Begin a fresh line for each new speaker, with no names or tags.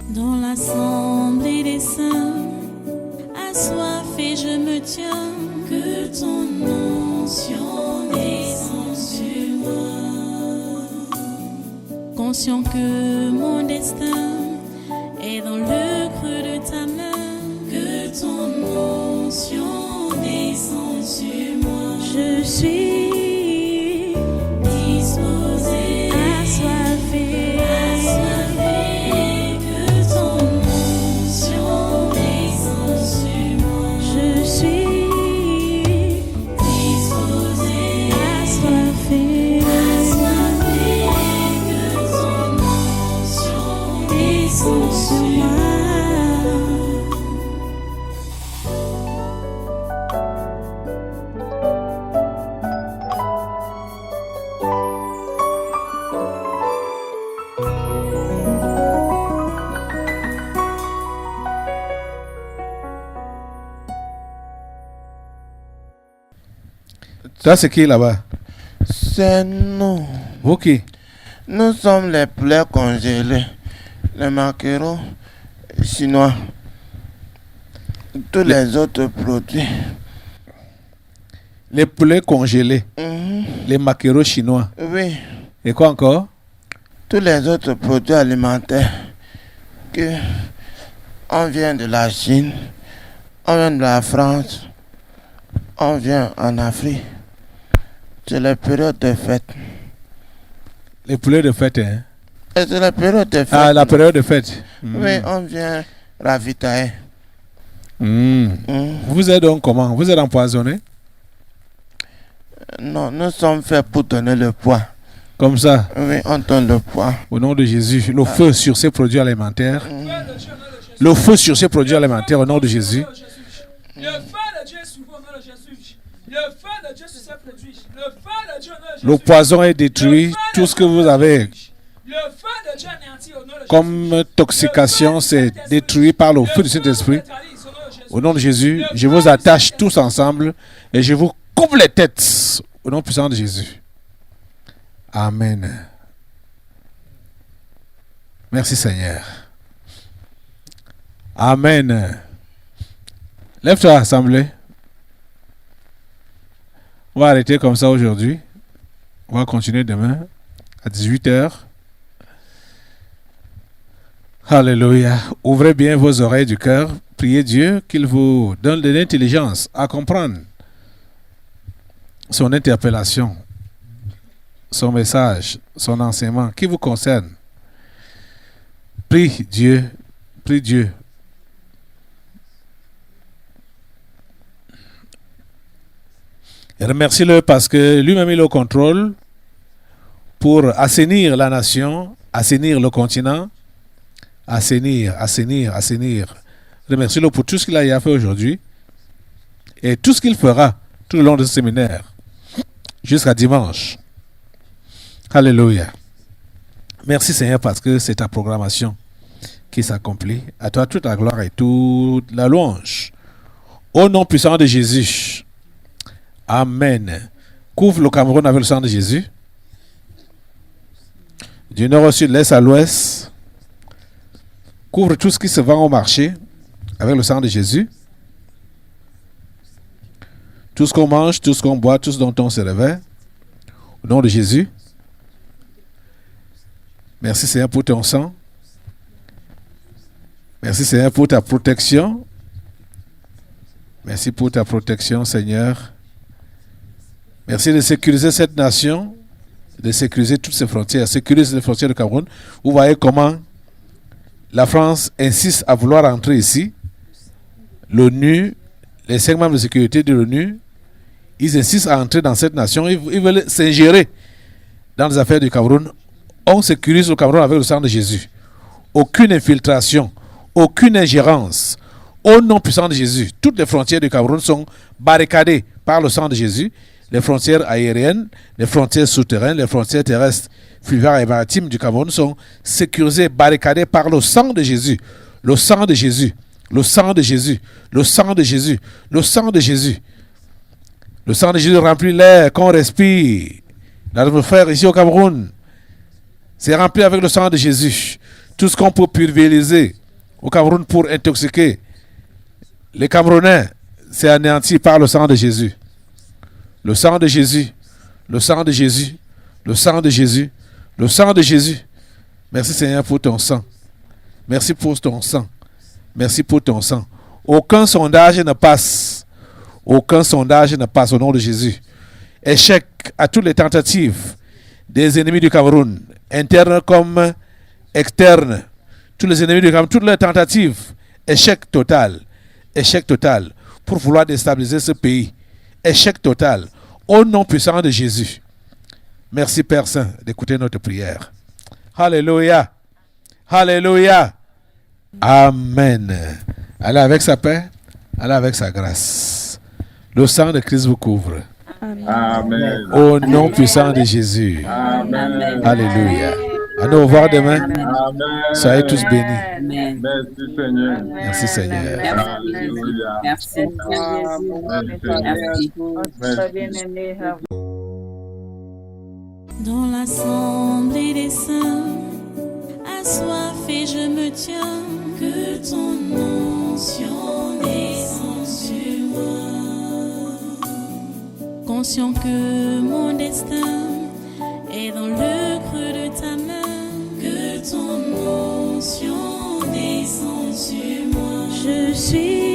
Dans l'assemblée des saints, assoiffé je me tiens, que ton onction descende sur moi. Conscient que mon destin est dans le creux de ta main, que ton onction descende sur moi. Je suis disposé, assoiffé, que ton onction descende sur moi. Je suis disposé, assoiffé, que ton onction descende sur moi.
Ça, c'est qui là-bas?
C'est nous.
Vous qui?
Nous sommes les poulets congelés, les maquereaux chinois, tous les autres produits.
Les poulets congelés,
Mhm.
les maquereaux chinois.
Oui,
Et quoi encore?
tous les autres produits alimentaires que on vient de la Chine, on vient de la France, on vient en Afrique. C'est la période de fête.
Les poulets de fête, hein?
Et c'est la période de fête.
Ah, la période de fête.
Oui, on vient ravitailler.
Mm. Vous êtes donc comment? Vous êtes empoisonné?
Non, nous sommes faits pour donner le poids.
Comme ça,
Oui, on donne le poids.
au nom de Jésus, le feu sur ces produits alimentaires. Le feu sur ces produits alimentaires au nom de Jésus.
Le feu de Dieu est sur vous au nom de Jésus. Le feu de Dieu sur ces produits. Le feu de Dieu au nom de Jésus.
Le poison est détruit. Tout ce que vous avez
Le feu de Dieu anéanti au nom de Jésus.
comme intoxication, c'est détruit par le feu du Saint-Esprit. Au nom de Jésus, je vous attache tous ensemble et je vous coupe les têtes au nom puissant de Jésus. Amen. Merci Seigneur. Amen. Lève-toi, assemblée. On va arrêter comme ça aujourd'hui. On va continuer demain à 18h. Alléluia. Ouvrez bien vos oreilles du cœur. Priez Dieu qu'il vous donne de l'intelligence à comprendre son interpellation, son message, son enseignement qui vous concerne. Prie Dieu. Prie Dieu. Et remercie-le parce que lui-même il est au contrôle pour assainir la nation, assainir le continent, assainir. Remercie-le pour tout ce qu'il a fait aujourd'hui et tout ce qu'il fera tout le long de ce séminaire jusqu'à dimanche. Alléluia. Merci Seigneur parce que c'est ta programmation qui s'accomplit. À toi toute la gloire et toute la louange. Au nom puissant de Jésus. Amen. Couvre le Cameroun avec le sang de Jésus. Du nord au sud, l'est à l'ouest. Couvre tout ce qui se vend au marché avec le sang de Jésus. Tout ce qu'on mange, tout ce qu'on boit, tout ce dont on se réveille. Au nom de Jésus. Merci Seigneur pour ton sang. Merci Seigneur pour ta protection. Merci pour ta protection Seigneur. Merci de sécuriser cette nation, de sécuriser toutes ses frontières, sécuriser les frontières du Cameroun. Vous voyez comment la France insiste à vouloir entrer ici. L'ONU, les 5 membres de sécurité de l'ONU, ils insistent à entrer dans cette nation. Ils veulent s'ingérer dans les affaires du Cameroun. On sécurise le Cameroun avec le sang de Jésus. Aucune infiltration, aucune ingérence. Au nom puissant de Jésus, toutes les frontières du Cameroun sont barricadées par le sang de Jésus. Les frontières aériennes, les frontières souterraines, les frontières terrestres, fluviales et maritimes du Cameroun sont sécurisées, barricadées par le sang de Jésus. Le sang de Jésus. Le sang de Jésus. Le sang de Jésus. Le sang de Jésus. Le sang de Jésus remplit l'air qu'on respire. L'atmosphère ici au Cameroun, c'est rempli avec le sang de Jésus. tout ce qu'on peut pulvériser au Cameroun pour intoxiquer les Camerounais, c'est anéanti par le sang de Jésus. Le sang de Jésus, le sang de Jésus, le sang de Jésus, le sang de Jésus. Merci Seigneur pour ton sang. Merci pour ton sang. Merci pour ton sang. Aucun sondage ne passe. Aucun sondage ne passe au nom de Jésus. Échec à toutes les tentatives des ennemis du Cameroun, internes comme externes. Tous les ennemis du Cameroun, toutes les tentatives, échec total. Échec total pour vouloir déstabiliser ce pays. Échec total. Au nom puissant de Jésus. Merci Père Saint d'écouter notre prière. Alléluia. Alléluia. Amen. Allez avec sa paix, allez avec sa grâce. Le sang de Christ vous couvre.
Amen.
Au nom puissant de Jésus.
Amen.
Alléluia. À nous revoir demain.
Amen.
Soyez tous bénis.
Amen.
Merci Seigneur.
Merci Seigneur.
Alléluia.
Merci. Merci.
Dans l'assemblée des saints, assoiffé je me tiens, que ton onction descende sur moi. Conscient que mon destin est dans le creux de ta main, que ton onction descende sur moi. Je suis